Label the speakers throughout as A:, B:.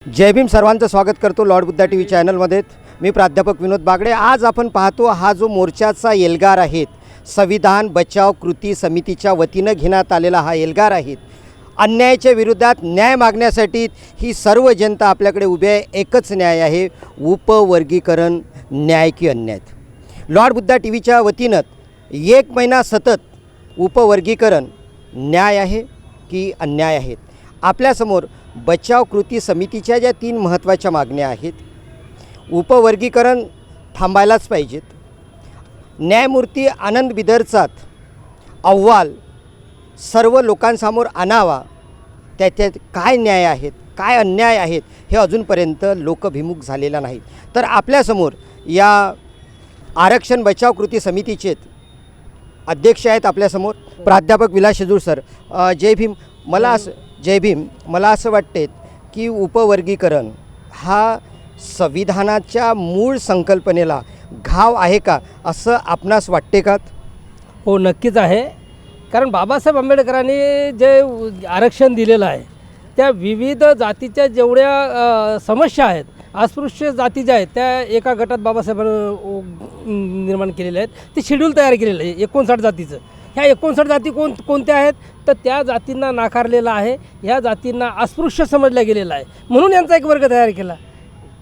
A: जय भीम सर्वांचं स्वागत करतो लॉर्ड बुद्धा टी व्ही चॅनलमध्ये। मी प्राध्यापक विनोद बागडे। आज आपण पाहतो हा जो मोर्चाचा एल्गार आहे, संविधान बचाव कृती समितीच्या वतीनं घेण्यात आलेला हा एल्गार आहे। अन्यायाच्या विरोधात न्याय मागण्यासाठी ही सर्व जनता आपल्याकडे उभी आहे। एकच न्याय आहे, उपवर्गीकरण न्याय की अन्याय। लॉर्ड बुद्धा टी व्हीच्या वतीनं एक महिना सतत उपवर्गीकरण न्याय आहे की अन्याय आहेत। आपल्यासमोर बचाव कृती समितीच्या ज्या 3 महत्त्वाच्या मागण्या आहेत, उपवर्गीकरण थांबायलाच पाहिजेत, न्यायमूर्ती आनंद बिदरचा अहवाल सर्व लोकांसमोर आणावा, त्याच्यात काय न्याय आहेत काय अन्याय आहेत हे अजूनपर्यंत लोकभिमुख झालेला नाही। तर आपल्यासमोर या आरक्षण बचाव कृती समितीचे अध्यक्ष आहेत आपल्यासमोर प्राध्यापक विलास शेजूळ सर। जय भीम। मला असं वाटते की उपवर्गीकरण हा संविधानाच्या मूळ संकल्पनेला घाव आहे का, असं आपणास वाटते का?
B: हो, नक्कीच आहे। कारण बाबासाहेब आंबेडकरांनी जे आरक्षण दिलेलं आहे त्या विविध जातीच्या जेवढ्या समस्या आहेत, अस्पृश्य जाती ज्या आहेत त्या एका गटात बाबासाहेबांनी निर्माण केलेल्या आहेत। ते शेड्यूल तयार केलेलं आहे 59 जातीचं। ह्या 59 जाती कोणत्या आहेत तर त्या जातींना नाकारलेलं आहे, ह्या जातींना अस्पृश्य समजल्या गेलेलं आहे, म्हणून यांचा एक वर्ग तयार केला।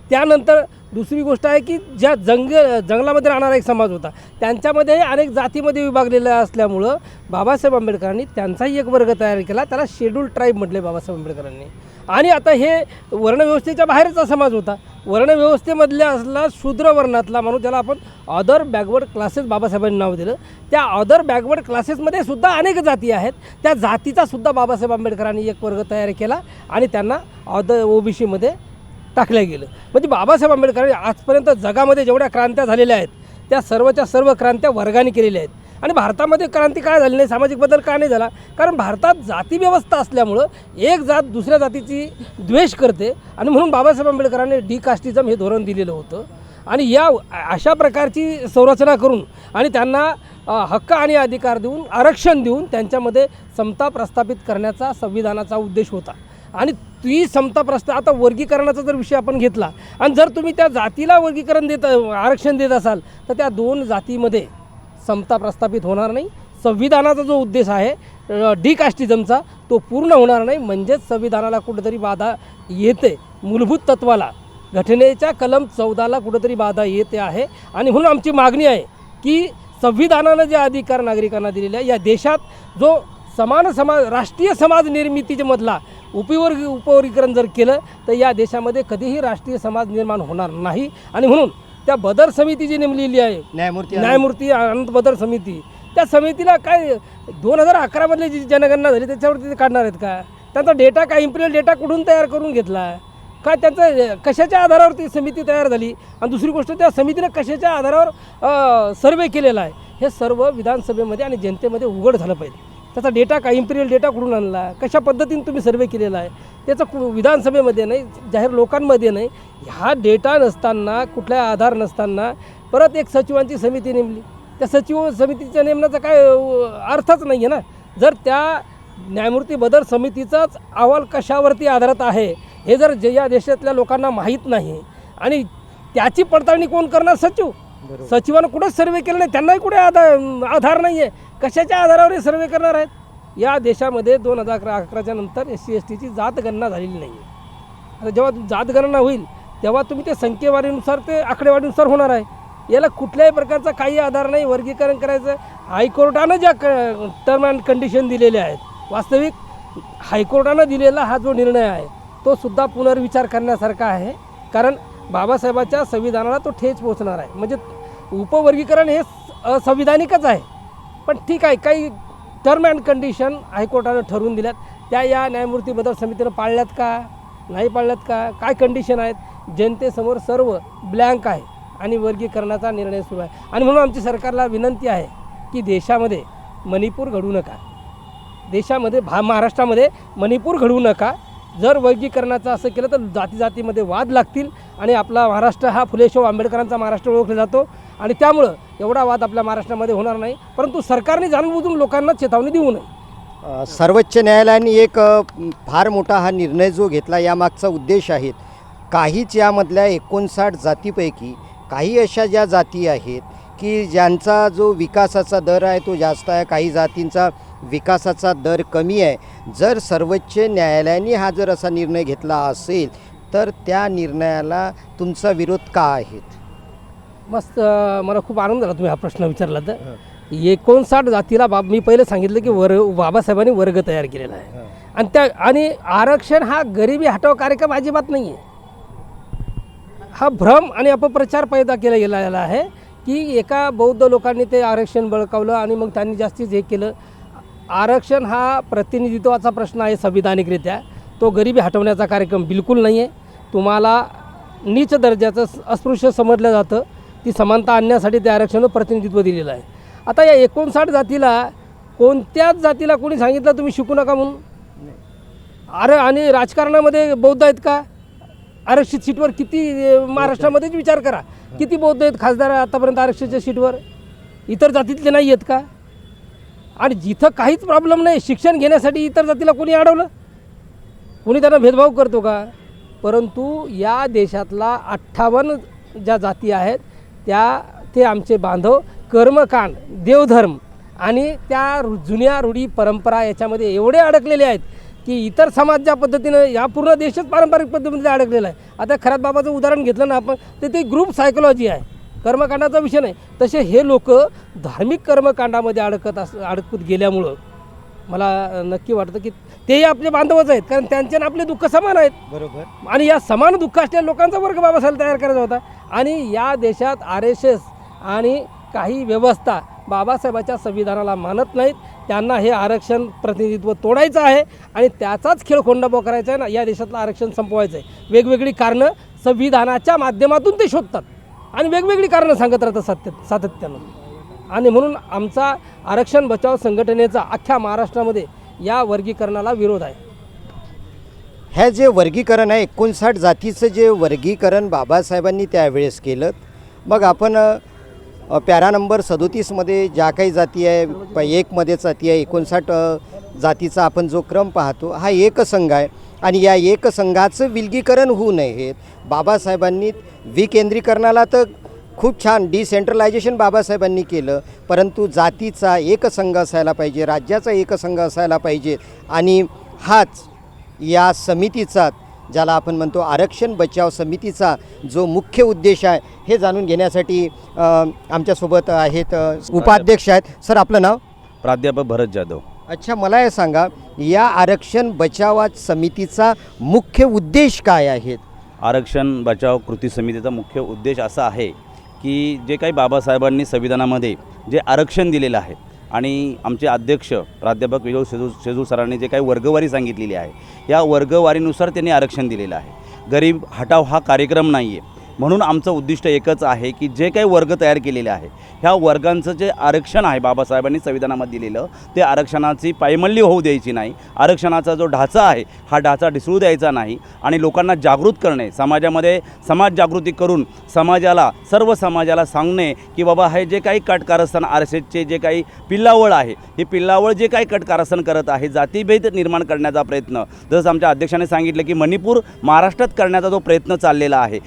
B: त्यानंतर दुसरी गोष्ट आहे की ज्या जंगलामध्ये राहणारा एक समाज होता त्यांच्यामध्ये अनेक जातीमध्ये विभागलेलं असल्यामुळं बाबासाहेब आंबेडकरांनी त्यांचाही एक वर्ग तयार केला, त्याला शेड्यूल ट्राईब म्हटले बाबासाहेब आंबेडकरांनी। आणि आता हे वर्णव्यवस्थेच्या बाहेरचा समाज होता, वर्णव्यवस्थेमधल्या असला शूद्र वर्णातला म्हणून त्याला आपण अदर बॅकवर्ड क्लासेस बाबासाहेबांनी नाव दिलं। त्या अदर बॅकवर्ड क्लासेसमध्ये सुद्धा अनेक जाती आहेत, त्या जातीचा सुद्धा बाबासाहेब आंबेडकरांनी एक वर्ग तयार केला आणि त्यांना अदर ओबीसीमध्ये टाकलं गेलं। म्हणजे बाबासाहेब आंबेडकरांनी आजपर्यंत जगामध्ये जेवढ्या क्रांत्या झालेल्या आहेत त्या सर्वच्या सर्व क्रांत्या वर्गाने केलेल्या आहेत। आणि भारतामध्ये क्रांती काय झाली नाही, सामाजिक बदल का नाही झाला? कारण भारतात जाती व्यवस्था असल्यामुळं एक जात दुसऱ्या जातीची द्वेष करते आणि म्हणून बाबासाहेब आंबेडकरांनी डिकास्टिझम हे धोरण दिलेलं होतं। आणि या अशा प्रकारची संरचना करून आणि त्यांना हक्क आणि अधिकार देऊन आरक्षण देऊन त्यांच्यामध्ये समता प्रस्थापित करण्याचा संविधानाचा उद्देश होता। आणि ती समता आता वर्गीकरणाचा जर विषय आपण घेतला आणि जर तुम्ही त्या जातीला वर्गीकरण आरक्षण देत असाल तर त्या 2 जातीमध्ये समता प्रस्थापित होणार नाही। संविधानाचा जो उद्देश आहे डिकास्टिझमचा तो पूर्ण होणार नाही, म्हणजेच संविधानाला कुठेतरी बाधा येते, मूलभूत तत्वाला घटनेच्या कलम 14ला कुठेतरी बाधा येते आहे। आणि म्हणून आमची मागणी आहे की संविधानानं जे अधिकार नागरिकांना दिलेले आहे, या देशात जो समान राष्ट्रीय समाज निर्मितीच्या मधला उपवर्गीकरण जर केलं तर या देशामध्ये कधीही राष्ट्रीय समाज निर्माण होणार नाही। आणि म्हणून त्या बदर समिती जी नेमलेली आहे न्यायमूर्ती आनंद बदर समिती, त्या समितीला काय 2011 जी जनगणना झाली त्याच्यावरती ते काढणार आहेत का? त्यांचा डेटा काय इम्पिरियल डेटा कुठून तयार करून घेतला काय? त्यांचं कशाच्या आधारावरती समिती तयार झाली? आणि दुसरी गोष्ट त्या समितीनं कशाच्या आधारावर सर्वे केलेला आहे हे सर्व विधानसभेमध्ये आणि जनतेमध्ये उघड झालं पाहिजे। त्याचा डेटा काय इम्पिरियल डेटा कुठून आणला, कशा पद्धतीने तुम्ही सर्वे केलेला आहे त्याचं विधानसभेमध्ये नाही, जाहीर लोकांमध्ये नाही। ह्या डेटा नसताना, कुठल्या आधार नसताना परत एक सचिवांची समिती नेमली, त्या सचिव समितीच्या नेमण्याचा काय अर्थच नाही आहे ना। जर त्या न्यायमूर्ती बदर समितीचाच अहवाल कशावरती आधारित आहे हे जर या देशातल्या लोकांना माहीत नाही आणि त्याची पडताळणी कोण करणार? सचिवानं कुठंच सर्वे केलं नाही, त्यांनाही कुठे आधार नाही आहे, कशाच्या आधारावर हे सर्वे करणार आहेत? या देशामध्ये 2011च्या नंतर SC/STची जातगणना झालेली नाही आहे। आता जेव्हा जातगणना होईल तेव्हा तुम्ही ते संख्येवारीनुसार ते आकडेवारीनुसार होणार आहे। याला कुठल्याही प्रकारचा काही आधार नाही वर्गीकरण करायचं। हायकोर्टानं ज्या टर्म अँड कंडिशन दिलेल्या आहेत, वास्तविक हायकोर्टानं दिलेला हा जो निर्णय आहे तो सुद्धा पुनर्विचार करण्यासारखा आहे। कारण बाबासाहेबाच्या संविधानाला तो ठेच पोचणार आहे। म्हणजे उपवर्गीकरण हे असंविधानिकच आहे, पण ठीक आहे, काही टर्म अँड कंडिशन हायकोर्टानं ठरवून दिल्यात, त्या या न्यायमूर्ती बदल समितीनं पाळल्यात का नाही पाळल्यात का, काय कंडिशन आहेत? जनतेसमोर सर्व ब्लँक आहे आणि वर्गीकरणाचा निर्णय सुरू आहे। आणि म्हणून आमची सरकारला विनंती आहे की देशामध्ये मणिपूर घडवू नका, देशामध्ये महाराष्ट्रामध्ये मणिपूर घडवू नका। जर वर्गीकरणाचं असं केलं तर जातीमध्ये वाद लागतील आणि आपला महाराष्ट्र हा फुले शाहू आंबेडकरांचा महाराष्ट्र ओळखला जातो आणि त्यामुळं एवढा वाद आपल्या महाराष्ट्रामध्ये होणार नाही। परंतु सरकारने जाणून लोकांना चेतावणी देऊ नये।
A: सर्वोच्च न्यायालयाने एक फार मोठा हा निर्णय जो घेतला यामागचा उद्देश आहे काहीच यामधल्या 59 जातीपैकी काही अशा ज्या जाती आहेत की ज्यांचा जो विकासाचा दर आहे तो जास्त आहे, काही जातींचा विकासाचा दर कमी आहे. जर सर्वोच्च न्यायालयाने हा जर असा निर्णय घेतला असेल तर त्या निर्णयाला तुमचा विरोध का आहे?
B: मस्त. मला खूप आनंद झाला तुम्ही हा प्रश्न विचारला. तर 59 जातीला मी पहिले सांगितलं की बाबासाहेबांनी वर्ग तयार केलेला आहे. आणि आरक्षण हा गरिबी हटाव कार्यक्रम अजिबात नाही आहे. हा भ्रम आणि अपप्रचार पैदा केला गेलेला आहे की एका बौद्ध लोकांनी ते आरक्षण बळकावलं आणि मग त्यांनी जास्तीच हे केलं. आरक्षण हा प्रतिनिधित्वाचा प्रश्न आहे संविधानिकरित्या. तो गरिबी हटवण्याचा कार्यक्रम बिलकुल नाही आहे. तुम्हाला नीच दर्जाचं अस्पृश्य समजलं जातं. ती समानता आणण्यासाठी ते आरक्षणाचं प्रतिनिधित्व दिलेलं आहे. आता या 59 जातीला कोणत्याच जातीला कोणी सांगितलं तुम्ही शिकू नका म्हणून? आणि राजकारणामध्ये बौद्ध आहेत का? आरक्षित सीटवर किती महाराष्ट्रामध्येच विचार करा, किती बौद्ध आहेत खासदार आतापर्यंत आरक्षितच्या सीटवर? इतर जातीतले नाही आहेत का? आणि जिथं काहीच प्रॉब्लेम नाही शिक्षण घेण्यासाठी इतर जातीला कोणी अडवलं? कोणी त्यांना भेदभाव करतो का? परंतु या देशातला 58 ज्या जाती आहेत ते आमचे बांधव कर्मकांड, देवधर्म आणि त्या जुन्या रूढी परंपरा याच्यामध्ये एवढे अडकलेले आहेत की इतर समाज ज्या पद्धतीनं या पूर्ण देशच पारंपरिक पद्धतीमध्ये अडकलेला आहे. आता खरात बाबाचं उदाहरण घेतलं ना आपण तर ते ग्रुप सायकोलॉजी आहे, कर्मकांडाचा विषय नाही. तसे हे लोक धार्मिक कर्मकांडामध्ये अडकत गेल्यामुळं मला नक्की वाटतं की तेही आपले बांधवच आहेत, कारण त्यांचे आपले दुःख समान आहेत.
A: बरोबर.
B: आणि या समान दुःख असलेल्या लोकांचा वर्ग बाबासाहेब तयार करायचा होता. आणि या देशात RSS आणि काही व्यवस्था बाबासाहेबाच्या संविधानाला मानत नाहीत. त्यांना हे आरक्षण प्रतिनिधित्व तोडायचं आहे आणि त्याचाच खेळखोंडाबो करायचा आहे ना. या देशातलं आरक्षण संपवायचं आहे. वेगवेगळी कारणं संविधानाच्या माध्यमातून ते शोधतात आणि वेगवेगळी कारणं सांगत राहतात सातत्यानं. आणि म्हणून आमचा आरक्षण बचाव संघटनेचा अख्ख्या महाराष्ट्रामध्ये या वर्गीकरणाला विरोध आहे.
A: हे जे वर्गीकरण आहे 59 जातीचं जे वर्गीकरण बाबासाहेबांनी त्यावेळेस केलं. मग आपण पॅरा नंबर 37मध्ये ज्या काही जाती आहे 1मध्ये जाती आहे 59 जातीचा आपण जो क्रम पाहतो हा एकसंघ आहे. आणि या एकसंघाचं विलगीकरण होऊ नये. बाबासाहेबांनी विकेंद्रीकरणाला तर खूप छान डिसेंट्रलायझेशन बाबासाहेबांनी केलं, परंतु जातीचा एकसंघ असायला पाहिजे, राज्याचा एकसंघ असायला पाहिजे. आणि हाच या समितीचा ज्याला आपण म्हणतो आरक्षण बचाव समितीचा जो मुख्य उद्देश आहे हे जाणून घेण्यासाठी आमच्यासोबत आहेत उपाध्यक्ष आहेत. सर आपलं नाव?
C: प्राध्यापक भरत जाधव.
A: अच्छा, मला हे सांगा या आरक्षण बचाव समितीचा मुख्य उद्देश काय आहेत?
C: आरक्षण बचाव कृती समितीचा मुख्य उद्देश असा आहे की जे काही बाबासाहेबांनी संविधानामध्ये जे आरक्षण दिलेलं आहे आणि आमचे अध्यक्ष प्राध्यापक विजय शेजूर सरांनी जे काही वर्गवारी सांगितलेली आहे या वर्गवारीनुसार त्यांनी आरक्षण दिलेलं आहे. गरीब हटाव हा कार्यक्रम नाही आहे. म्हणून आमचं उद्दिष्ट एकच आहे की जे काही वर्ग तयार केलेले आहे ह्या वर्गांचं जे आरक्षण आहे बाबासाहेबांनी संविधानामध्ये दिलेलं ते आरक्षणाची पायमल्ली होऊ द्यायची नाही. आरक्षणाचा जो ढाचा आहे हा ढाचा ढिसळू द्यायचा नाही. आणि लोकांना जागृत करणे, समाजामध्ये समाज जागृती करून सर्व समाजाला सांगणे की बाबा हे जे काही कटकारस्थान RSSचे जे काही पिल्लावळ आहे हे पिल्लावळ जे काही कटकारस्थान करत आहे जातीभेद निर्माण करण्याचा प्रयत्न, जसं आमच्या अध्यक्षाने सांगितलं की मणिपूर महाराष्ट्रात करण्याचा जो प्रयत्न चाललेला आहे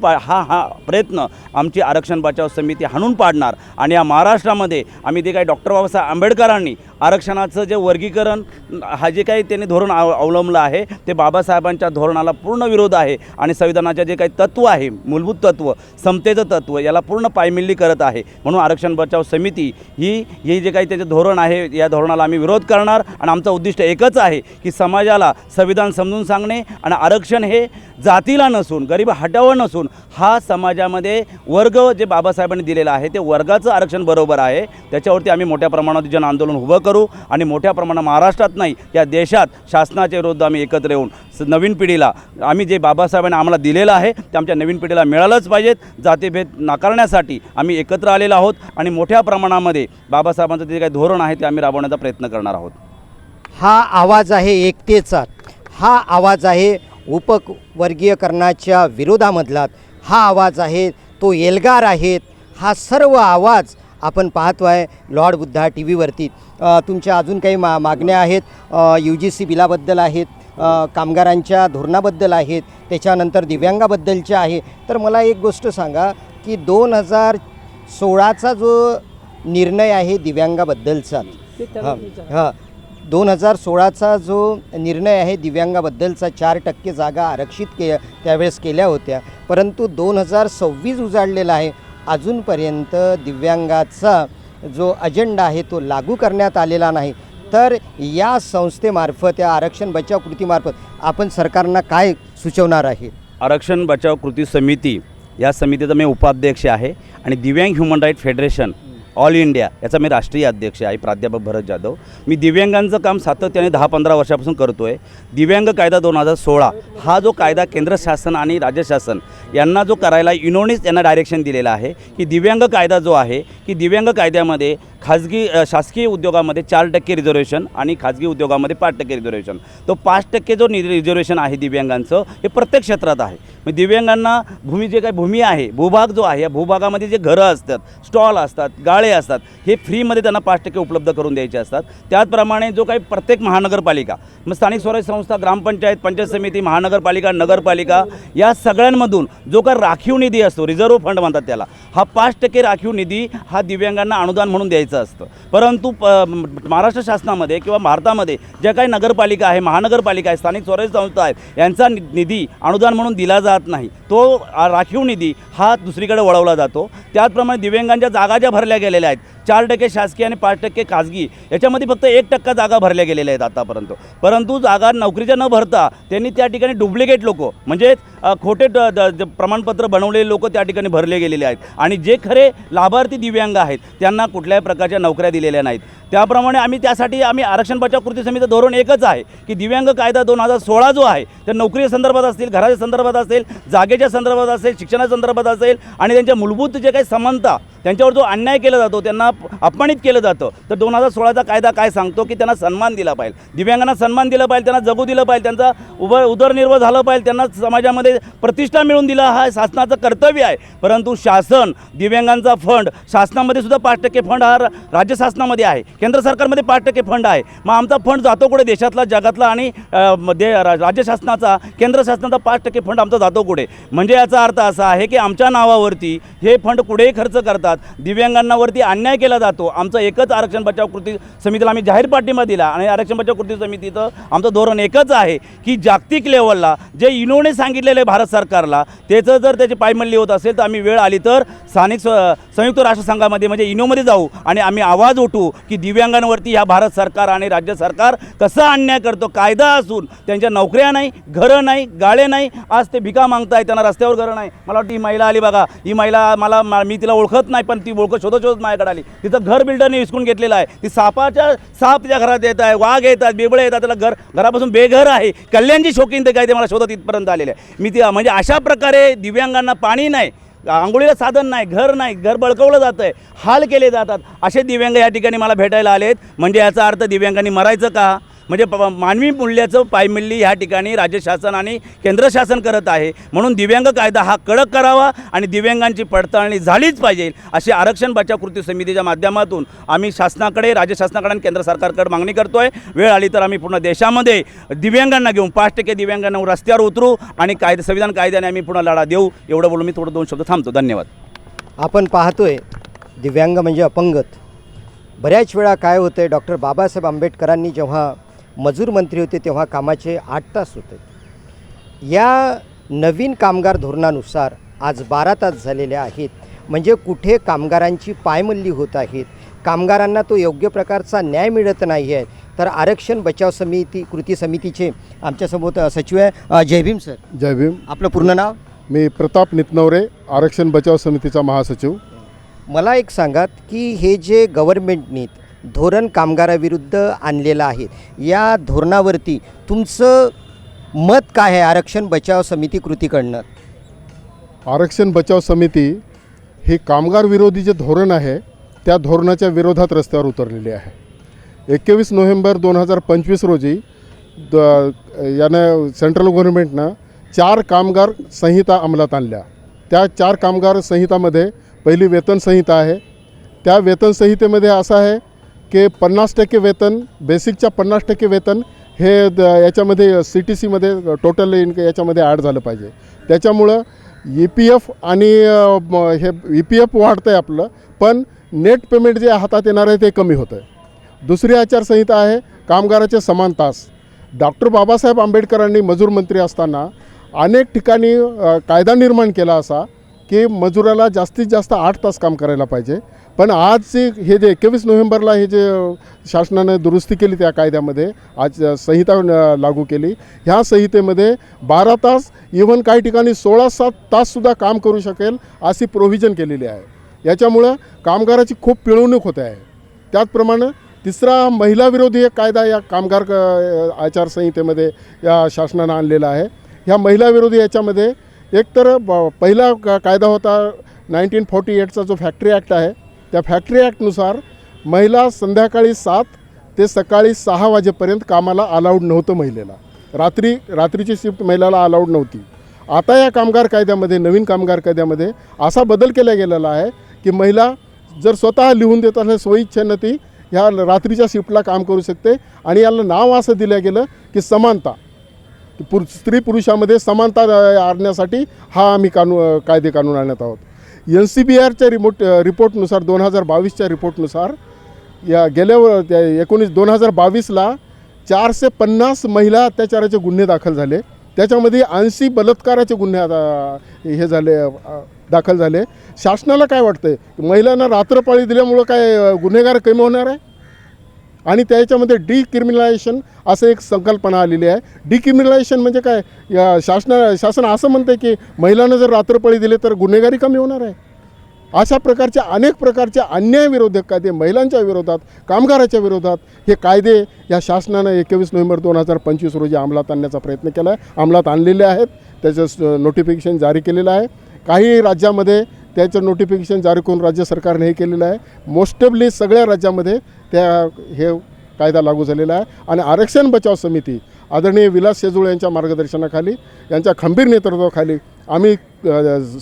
C: हा प्रयत्न आमची आरक्षण बचाव समिती हाणून पाडणार. आणि या महाराष्ट्रामध्ये आम्ही जे काही डॉक्टर बाबासाहेब आंबेडकरांनी आरक्षणाचं जे वर्गीकरण हा जे काही त्यांनी धोरण अवलंबलं आहे ते बाबासाहेबांच्या धोरणाला पूर्ण विरोध आहे. आणि संविधानाचे जे काही तत्त्व आहे, मूलभूत तत्त्व, समतेचं तत्त्व याला पूर्ण पायमिल्ली करत आहे. म्हणून आरक्षण बचाव समिती ही जे काही त्याचे धोरण आहे या धोरणाला आम्ही विरोध करणार. आणि आमचं उद्दिष्ट एकच आहे की समाजाला संविधान समजून सांगणे आणि आरक्षण हे जातीला नसून गरीब हटावं नसून हा समाजामध्ये वर्ग जे बाबासाहेबांनी दिलेला आहे ते वर्गाचं आरक्षण बरोबर आहे. त्याच्यावरती आम्ही मोठ्या प्रमाणात जन आंदोलन उभं करू आणि मोठ्या प्रमाणात महाराष्ट्रात नाही या देशात शासनाच्या विरुद्ध आम्ही एकत्र येऊन नवीन पिढीला आम्ही जे बाबासाहेबांनी आम्हाला दिलेलं आहे ते आमच्या नवीन पिढीला मिळालंच पाहिजेत. जातीभेद नाकारण्यासाठी आम्ही एकत्र आलेलो आहोत आणि मोठ्या प्रमाणामध्ये बाबासाहेबांचं जे काही धोरण आहे ते आम्ही राबवण्याचा प्रयत्न करणार आहोत.
A: हा आवाज आहे एकतेचा, हा आवाज आहे उपवर्गीयकरणाच्या विरोधामधला, हा आवाज आहे तो एल्गार आहेत. हा सर्व आवाज आपण पाहतो आहे लॉर्ड बुद्धा TV वरती. तुमच्या अजून काही मागण्या आहेत UGC बिलाबद्दल आहेत, कामगारांच्या धोरणाबद्दल आहेत, त्याच्यानंतर दिव्यांगाबद्दलच्या आहे. तर मला एक गोष्ट सांगा की 2016चा जो निर्णय आहे दिव्यांगाबद्दलचा, हां 2016चा जो निर्णय आहे दिव्यांगाबद्दलचा 4% जागा आरक्षित त्यावेळेस केल्या होत्या, परंतु 2026 उजाडलेला आहे. अजूनपर्यंत दिव्यांगाचा जो अजेंडा आहे तो लागू करण्यात आलेला नाही. तर या संस्थेमार्फत, या आरक्षण बचाव कृतीमार्फत आपण सरकारला काय सुचवणार आहे?
C: आरक्षण बचाव कृती समिती या समितीचा मी उपाध्यक्ष आहे आणि दिव्यांग human right federation all India याचा मी राष्ट्रीय अध्यक्ष आहे, प्राध्यापक भरत जाधव. मी दिव्यांगांचं काम सातत्याने 10-15 वर्षापासून करतो आहे. दिव्यांग कायदा 2016 हा जो कायदा केंद्र शासन आणि राज्य शासन यांना जो करायला युनोनीच यांना डायरेक्शन दिलेलं आहे की दिव्यांग कायदा जो आहे की दिव्यांग कायद्यामध्ये खाजगी शासकीय उद्योगामध्ये 4% रिझर्वेशन आणि खाजगी उद्योगामध्ये 5% रिझर्वेशन. तो 5% जो रिझर्वेशन आहे दिव्यांगांचं हे प्रत्येक क्षेत्रात आहे. मग दिव्यांगांना जे काही भूमी आहे, भूभाग जो आहे, या भूभागामध्ये जे घरं असतात, स्टॉल असतात, गाळे असतात, हे फ्रीमध्ये त्यांना 5% उपलब्ध करून द्यायचे असतात. त्याचप्रमाणे जो काही प्रत्येक महानगरपालिका, मग स्थानिक स्वराज्य संस्था, ग्रामपंचायत, पंचायत समिती, महानगरपालिका, नगरपालिका या सगळ्यांमधून जो काही राखीव निधी असतो, रिझर्व्ह फंड म्हणतात त्याला, हा 5% राखीव निधी हा दिव्यांगांना अनुदान म्हणून द्यायचा असतं. परंतु महाराष्ट्र शासनामध्ये किंवा भारतामध्ये ज्या काही नगरपालिका आहे, महानगरपालिका आहे, स्थानिक स्वराज्य संस्था आहेत, यांचा निधी अनुदान म्हणून दिला जात नाही. तो राखीव निधी हा दुसरीकडे वळवला जातो. त्याचप्रमाणे दिव्यांगांच्या जागा ज्या भरल्या गेलेल्या आहेत, 4% शासकीय आणि 5% खाजगी, याच्यामध्ये फक्त 1% जागा भरल्या गेलेल्या आहेत आतापर्यंत. परंतु जागा नोकरीच्या न भरता त्यांनी त्या ठिकाणी डुप्लिकेट लोक म्हणजे खोटे प्रमाणपत्र बनवलेले लोक त्या ठिकाणी भरले गेलेले आहेत आणि जे खरे लाभार्थी दिव्यांग आहेत त्यांना कुठल्याही प्रकारच्या नोकऱ्या दिलेल्या नाहीत. त्याप्रमाणे आम्ही आरक्षण बचाव कृती समितीचं धोरण एकच आहे की दिव्यांग कायदा 2016 जो आहे त्या नोकरी संदर्भात असतील, घराच्या संदर्भात असेल, जागेच्या संदर्भात असेल, शिक्षणाच्या संदर्भात असेल आणि त्यांच्या मूलभूत जे काही समानता, त्यांच्यावर जो अन्याय केला जातो, त्यांना अपमानित केलं जातं, तर 2016चा कायदा काय सांगतो की त्यांना सन्मान दिला पाहिजे, दिव्यांगांना सन्मान दिला पाहिजे, त्यांना जगू दिलं पाहिजे, त्यांचा उदरनिर्वाह झालं पाहिजे, त्यांना समाजामध्ये प्रतिष्ठा मिळवून दिला, हा शासनाचं कर्तव्य आहे. परंतु शासन दिव्यांगांचा फंड, शासनामध्ये सुद्धा 5% फंड हा राज्य शासनामध्ये आहे, केंद्र सरकारमध्ये 5% फंड आहे. मग आमचा फंड जातो कुठे? देशातला, जगातला आणि राज्य शासनाचा, केंद्र शासनाचा 5% फंड आमचा जातो कुठे? म्हणजे याचा अर्थ असा आहे की आमच्या नावावरती हे फंड कुठेही खर्च करतात, दिव्यांगांवरती अन्याय केला जातो. आमचं एकच आरक्षण बचाव कृती समितीला आम्ही जाहीर पाठिंबा दिला आणि आरक्षण बचाव कृती समितीचं आमचं धोरण एकच आहे की जागतिक लेवलला जे युनोने सांगितलेलं आहे भारत सरकारला, त्याचं जर त्याची पायमल्ली होत असेल तर आम्ही वेळ आली तर स्थानिक संयुक्त राष्ट्रसंघामध्ये म्हणजे इनोमध्ये जाऊ आणि आम्ही आवाज उठवू की दिव्यांगांवरती ह्या भारत सरकार आणि राज्य सरकार कसा अन्याय करतो. कायदा असून त्यांच्या नोकऱ्या नाही, घरं नाही, गाळे नाही, आज ते भिका मागताय, त्यांना रस्त्यावर घरं नाही. मला वाटतं ही महिला आली बघा, ही महिला मी तिला ओळखत नाही, पण ती शोधत माझ्याकडे आली. तिचं घर बिल्डरने विसकून घेतलेलं आहे. ती साप तिच्या घरात येत आहे, वाघ येतात, बिबळे येतात, त्याला घरापासून बेघर आहे. कल्याणची शौकीन ते काय ते मला शोधत इथपर्यंत आलेले आहे. मी म्हणजे अशा प्रकारे दिव्यांगांना पाणी नाही, आंघोळीला साधन नाही, घर बळकवलं जातं आहे, हाल केले जातात, असे दिव्यांग या ठिकाणी मला भेटायला आलेत. म्हणजे याचा अर्थ दिव्यांगांनी मरायचं का? म्हणजे मानवी मूल्याचं पायमल्ली ह्या ठिकाणी राज्य शासन आणि केंद्र शासन करत आहे. म्हणून दिव्यांग कायदा हा कडक करावा आणि दिव्यांगांची पडताळणी झालीच पाहिजे अशी आरक्षण बचाव कृती समितीच्या माध्यमातून आम्ही शासनाकडे, राज्य शासनाकडे आणि केंद्र सरकारकडे मागणी करतो आहे. वेळ आली तर आम्ही पूर्ण देशामध्ये दिव्यांगांना घेऊन 5% दिव्यांगांना रस्त्यावर उतरू आणि संविधान कायद्याने आम्ही पुन्हा लढा देऊ. एवढं बोलून मी थोडं 2 शब्द थांबतो. धन्यवाद.
A: आपण पाहतोय दिव्यांग म्हणजे अपंगत. बऱ्याच वेळा काय होतं आहे, डॉक्टर बाबासाहेब आंबेडकरांनी जेव्हा मजूर मंत्री होते तेव्हा कामाचे 8 तास होते. या नवीन कामगार धोरणानुसार आज 12 तास झालेले आहेत. म्हणजे कुठे कामगारांची पायमल्ली होत आहेत, कामगारांना तो योग्य प्रकारचा न्याय मिळत नाही आहे. तर आरक्षण बचाव कृती समितीचे आमच्यासोबत सचिव आहे. जय भीम सर.
D: जय भीम.
A: आपलं पूर्ण नाव?
D: मी प्रताप नितनवरे, आरक्षण बचाव समितीचा महासचिव.
A: मला एक सांगात की हे जे गव्हर्नमेंटनी धोरण कामगाराविरुद्ध आणलेलं आहे, या धोरणावरती तुमचं मत काय आहे आरक्षण बचाव समिती कृतीकडनं?
D: आरक्षण बचाव समिती ही कामगार विरोधी जे धोरण आहे त्या धोरणाच्या विरोधात रस्त्यावर उतरलेली आहे. 21 नोव्हेंबर 2025 रोजी यानं सेंट्रल गव्हर्नमेंटनं 4 कामगार संहिता अंमलात आणल्या. त्या 4 कामगार संहितामध्ये पहिली वेतन संहिता आहे. त्या वेतन संहितेमध्ये असं आहे की 50% वेतन, बेसिकच्या 50% वेतन याच्यामध्ये CTCमध्ये टोटल याच्यामध्ये ॲड झालं पाहिजे. त्याच्यामुळं EPF आणि हे EPF वाढतं आहे आपलं, पण नेट पेमेंट जे हातात येणार आहे ते कमी होतं आहे. दुसरी आचारसंहिता आहे कामगाराचे समान तास. डॉक्टर बाबासाहेब आंबेडकरांनी मजूर मंत्री असताना अनेक ठिकाणी कायदा निर्माण केला असा की मजुराला जास्तीत जास्त 8 तास काम करायला पाहिजे. पण आज हे जे 21 नोव्हेंबरला हे जे शासनानं दुरुस्ती केली त्या कायद्यामध्ये, आज संहिता लागू केली, ह्या संहितेमध्ये 12 तास, इव्हन काही ठिकाणी 16-7 ताससुद्धा काम करू शकेल अशी प्रोव्हिजन केलेली आहे. याच्यामुळं कामगाराची खूप पिळवणूक होते आहे. त्याचप्रमाणे तिसरा महिलाविरोधी एक कायदा या कामगार आचारसंहितेमध्ये या शासनानं आणलेला आहे. ह्या महिलाविरोधी याच्यामध्ये एकतर पहिला कायदा होता 1948चा जो फॅक्टरी ॲक्ट आहे. त्या फॅक्टरी ॲक्टनुसार महिला संध्याकाळी 7 ते सकाळी 6 वाजेपर्यंत कामाला अलाउड नव्हतं महिलेला. रात्रीची शिफ्ट महिलाला अलाउड नव्हती. आता या कामगार कायद्यामध्ये, नवीन कामगार कायद्यामध्ये असा बदल केला गेलेला आहे की महिला जर स्वतः लिहून देत असल्या स्वइच्छेनं ती ह्या रात्रीच्या शिफ्टला काम करू शकते. आणि याला नाव असं दिलं गेलं की समानता, स्त्री पुरुषामध्ये समानता आणण्यासाठी हा आम्ही कानून आणत आहोत. NCBRच्या रिपोर्टनुसार 2022च्या रिपोर्टनुसार या गेल्या 2022ला 450 महिला अत्याचाराचे गुन्हे दाखल झाले. त्याच्यामध्ये 80 बलात्काराचे गुन्हे दाखल झाले. शासनाला काय वाटतं, महिलांना रात्रपाळी दिल्यामुळं काय गुन्हेगार कमी होणार आहे? आणि त्याच्यामध्ये डिक्रिमिनलायझेशन असं एक संकल्पना आलेली आहे. डिक्रिमिनलायझेशन म्हणजे काय, या शासन असं म्हणतं की महिलांना जर रात्रपाळी दिले तर गुन्हेगारी कमी होणार आहे. अशा प्रकारचे अनेक प्रकारचे अन्यायविरोधक कायदे महिलांच्या विरोधात, कामगाराच्या विरोधात हे कायदे या शासनानं 21 नोव्हेंबर 2025 रोजी अंमलात आणण्याचा प्रयत्न केला आहे, अंमलात आणलेले आहेत. त्याचं नोटिफिकेशन जारी केलेलं आहे. काही राज्यामध्ये त्याचं नोटिफिकेशन जारी करून राज्य सरकारने हे केलेलं आहे. मोस्टली सगळ्या राज्यामध्ये हे कायदा लागू झालेला आहे. आणि आरक्षण बचाव समिती आदरणीय विलास शेजुळे यांच्या मार्गदर्शनाखाली, यांच्या खंबीर नेतृत्वाखाली आम्ही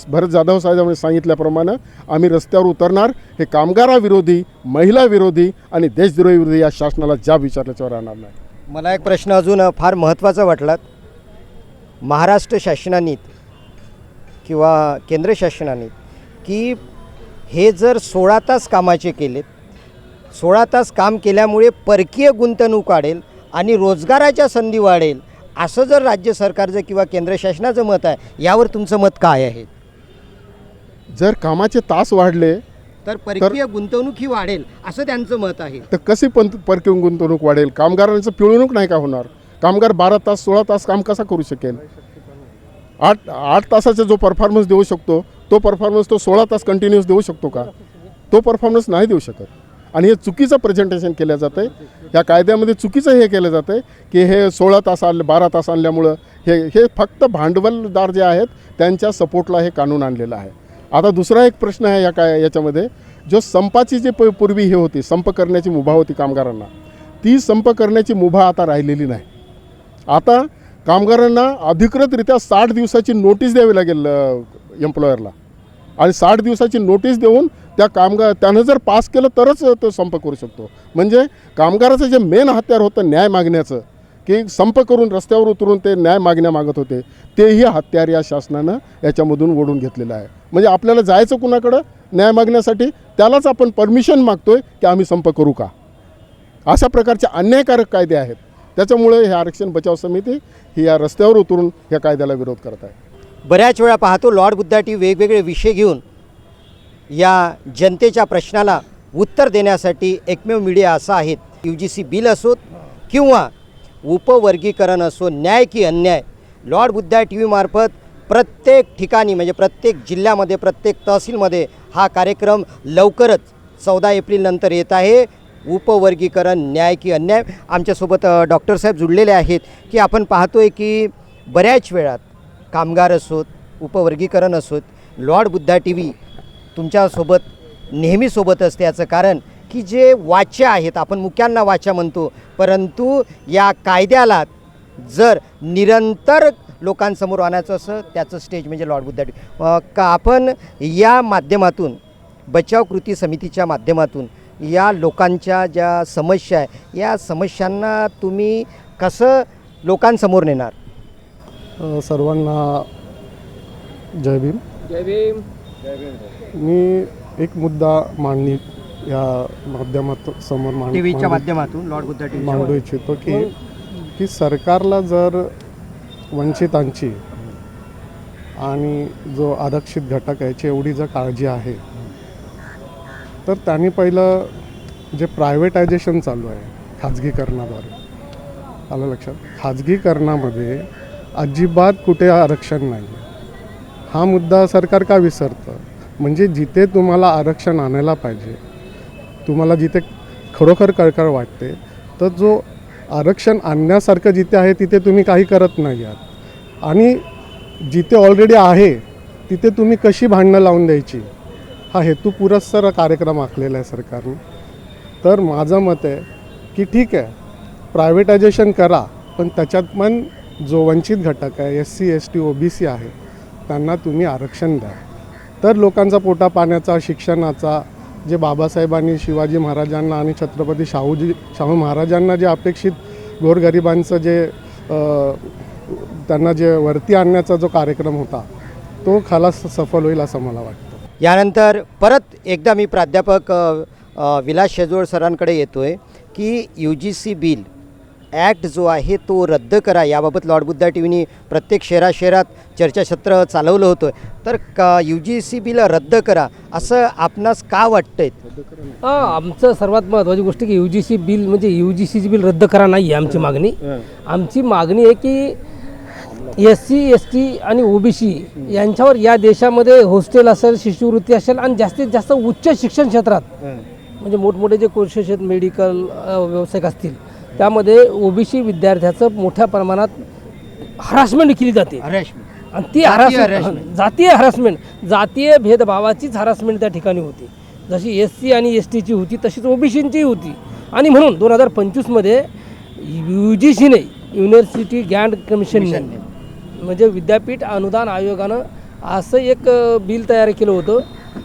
D: भरत जाधव साहेबांनी सांगितल्याप्रमाणे आम्ही रस्त्यावर उतरणार. हे कामगाराविरोधी, महिलाविरोधी आणि देशद्रोही विरोधी या शासनाला जाब विचारल्याच्यावर राहणार नाही.
A: मला एक प्रश्न अजून फार महत्त्वाचा वाटला. महाराष्ट्र शासनाने किंवा केंद्र शासनाने की हे जर 16 तास कामाचे केलेत, 16 तास काम केल्यामुळे परकीय गुंतवणूक वाढेल आणि रोजगाराच्या संधी वाढेल, असं जर राज्य सरकारचं किंवा केंद्र शासनाचं मत आहे, यावर तुमचं मत काय आहे?
D: जर कामाचे तास वाढले
A: तर परकीय गुंतवणूक ही वाढेल असं त्यांचं मत आहे.
D: तर कशी परकीय गुंतवणूक वाढेल? कामगारांचं पिळवणूक नाही का होणार? कामगार 12 तास 16 तास काम कसा करू शकेल? 8 तासाचा जो परफॉर्मन्स देऊ शकतो तो परफॉर्मन्स तो 16 तास कंटिन्यूस देऊ शकतो का? तो परफॉर्मन्स नाही देऊ शकत. आणि हे चुकीचं प्रेझेंटेशन केलं जातं आहे. या कायद्यामध्ये चुकीचं हे केलं जातं आहे की हे 16 तास 12 तास आणल्यामुळं हे फक्त भांडवलदार जे आहेत त्यांच्या सपोर्टला हे कानून आणलेलं आहे. आता दुसरा एक प्रश्न आहे याच्यामध्ये, जो संपाची जे पूर्वी हे होती, संप करण्याची मुभा होती कामगारांना, ती संप करण्याची मुभा आता राहिलेली नाही. आता कामगारांना अधिकृतरित्या 60 दिवसाची नोटीस द्यावी लागेल एम्प्लॉयरला. आणि 60 दिवसाची नोटीस देऊन त्यानं जर पास केलं तरच तो संप करू शकतो. म्हणजे कामगाराचं जे मेन हत्यार होतं न्याय मागण्याचं, की संप करून रस्त्यावर उतरून ते न्याय मागत होते, तेही हत्यार या शासनानं याच्यामधून ओढून घेतलेलं आहे. म्हणजे आपल्याला जायचं कुणाकडं न्याय मागण्यासाठी, त्यालाच आपण परमिशन मागतोय की आम्ही संप करू का? अशा प्रकारचे अन्यायकारक कायदे आहेत. त्याच्यामुळे हे आरक्षण बचाव समिती ही या रस्त्यावर उतरून या कायद्याला विरोध करत आहे.
A: बऱ्याच वेळा पाहतो लॉर्ड बुद्धा टी वेगवेगळे विषय घेऊन या जनतेच्या प्रश्नाला उत्तर देण्यासाठी एकमेव मीडिया असा आहे. UGC बिल असोत किंवा उपवर्गीकरण असो, न्याय की अन्याय, लॉर्ड बुद्धा TV मार्फत प्रत्येक ठिकाणी म्हणजे प्रत्येक जिल्ह्यामध्ये, प्रत्येक तहसीलमध्ये हा कार्यक्रम लवकरच 14 एप्रिलनंतर येत आहे. उपवर्गीकरण, न्याय की अन्याय. आमच्यासोबत डॉक्टर साहेब जुळलेले आहेत की आपण पाहतोय की बऱ्याच वेळात कामगार असोत, उपवर्गीकरण असोत, लॉर्ड बुद्धा TV तुमच्यासोबत नेहमी सोबत असते. याचं कारण की जे वाच्या आहेत, आपण मुक्यांना वाच्या म्हणतो, परंतु या कायद्याला जर निरंतर लोकांसमोर आणायचं असं त्याचं स्टेज म्हणजे लॉर्ड बुद्धा TV. का आपण या माध्यमातून, बचाव कृती समितीच्या माध्यमातून या लोकांच्या ज्या समस्या आहे, या समस्यांना तुम्ही कसं लोकांसमोर नेणार?
D: सर्वांना जय भीम. मी एक मुद्दा या माध्यमात
A: टीव्हीच्या माध्यमातून लॉर्ड बुद्धा टीव्ही
D: मांडू इच्छितो की सरकारला जर वंचितांची आणि जो आरक्षित घटक आहे याची एवढी जर काळजी आहे तर त्यांनी पहिलं जे प्रायव्हेटायझेशन चालू आहे खाजगीकरणाद्वारे, आलं लक्षात, खाजगीकरणामध्ये अजिबात कुठे आरक्षण नाही आहे. हा मुद्दा सरकार का विसरतं? म्हणजे जिथे तुम्हाला आरक्षण आणायला पाहिजे, तुम्हाला जिथे खरोखर कळकळ वाटते, तर जो आरक्षण आणण्यासारखं जिथे आहे तिथे तुम्ही काही करत नाही आहात. आणि जिथे ऑलरेडी आहे तिथे तुम्ही कशी भांडणं लावून द्यायची, हा हेतू पुरस्सर कार्यक्रम आखलेला आहे सरकारने. तर माझं मत आहे की ठीक आहे, प्रायव्हेटायझेशन करा, पण त्याच्यात पण जो वंचित घटक आहे, SC ST OBC आहे, त्यांना तुम्ही आरक्षण द्या. तर लोकांचा पोटा पाण्याचा, शिक्षणाचा, जे बाबासाहेबांनी शिवाजी महाराजांना आणि छत्रपती शाहू महाराजांना जे अपेक्षित गोरगरिबांचं जे त्यांना जे वरती आणण्याचा जो कार्यक्रम होता तो खलास सफल होईल असं मला वाटतं.
A: यानंतर परत एकदा मी प्राध्यापक विलास शेजूळ सरांकडे येतो आहे की UGC बिल ॲक्ट जो आहे तो रद्द करा. याबाबत लॉर्ड बुद्धा टीव्हीनी प्रत्येक शहरात चर्चासत्र चालवलं होतं. तर UGC बिल रद्द करा असं आपणास का वाटतंय?
B: आमचं सर्वात महत्त्वाची गोष्ट की UGC बिल म्हणजे UGCची बिल रद्द करा नाही आहे आमची मागणी. आमची मागणी आहे की SC ST आणि OBC यांच्यावर या देशामध्ये हॉस्टेल असेल, शिष्यवृत्ती असेल आणि जास्तीत जास्त उच्च शिक्षण क्षेत्रात म्हणजे मोठमोठे जे कोर्सेस आहेत, मेडिकल व्यावसायिक असतील, त्यामध्ये OBC विद्यार्थ्याचं मोठ्या प्रमाणात हरासमेंट केली जाते. आणि ती जातीय हरासमेंट, जातीय भेदभावाचीच हरासमेंट त्या ठिकाणी होती. जशी SC आणि STची होती तशीच OBCची होती. आणि म्हणून 2025मध्ये UGCने युनिव्हर्सिटी ग्रँट कमिशनने म्हणजे विद्यापीठ अनुदान आयोगानं असं एक बिल तयार केलं होतं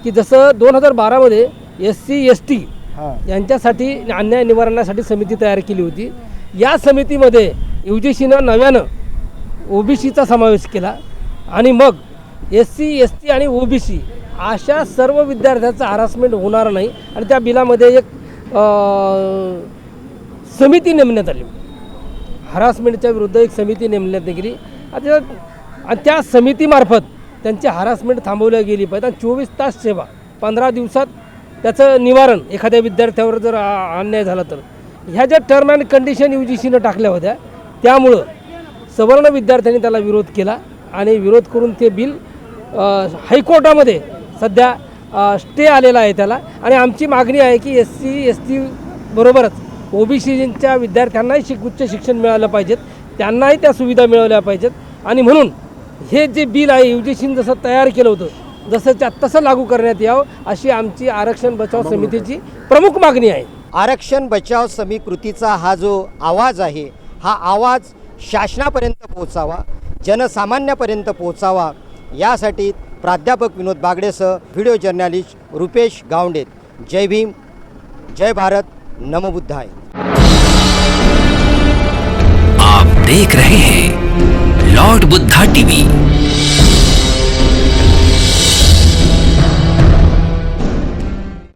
B: की जसं 2012मध्ये SC ST यांच्यासाठी अन्याय निवारणासाठी समिती तयार केली होती. या समितीमध्ये UGCनं नव्यानं OBCचा समावेश केला आणि मग SC ST आणि OBC अशा सर्व विद्यार्थ्यांचं हरासमेंट होणार नाही आणि त्या बिलामध्ये एक समिती नेमण्यात आली. हरासमेंटच्या विरुद्ध एक समिती नेमण्यात गेली आणि त्या समितीमार्फत त्यांची हरासमेंट थांबवल्या गेली पाहिजे. आणि 24 तास सेवा, 15 दिवसात त्याचं निवारण एखाद्या विद्यार्थ्यावर जर अन्याय झाला तर. ह्या ज्या टर्म अँड कंडिशन UGCनं टाकल्या होत्या त्यामुळं सवर्ण विद्यार्थ्यांनी त्याला विरोध केला आणि विरोध करून ते बिल हायकोर्टामध्ये सध्या स्टे आलेला आहे त्याला. आणि आमची मागणी आहे की SC ST बरोबरच OBCच्या विद्यार्थ्यांनाही उच्च शिक्षण मिळालं पाहिजेत, त्यांनाही त्या सुविधा मिळवल्या पाहिजेत. आणि म्हणून हे जे बिल आहे UGCनं जसं तयार केलं होतं जसंच्या तसं लागू करण्यात यावं अशी आमची आरक्षण बचाव समितीची प्रमुख मागणी आहे.
A: आरक्षण बचाव समितीचा हा जो आवाज आहे, हा आवाज शासनापर्यंत पोहोचावा, जनसामान्यापर्यंत पोहोचावा, यासाठी प्राध्यापक विनोद बागडेसह व्हिडिओ जर्नलिस्ट रुपेश गावंडे. जय भीम, जय भारत, नमो बुद्धाय.
E: आप देख रहे हैं लॉर्ड बुद्धा टीवी.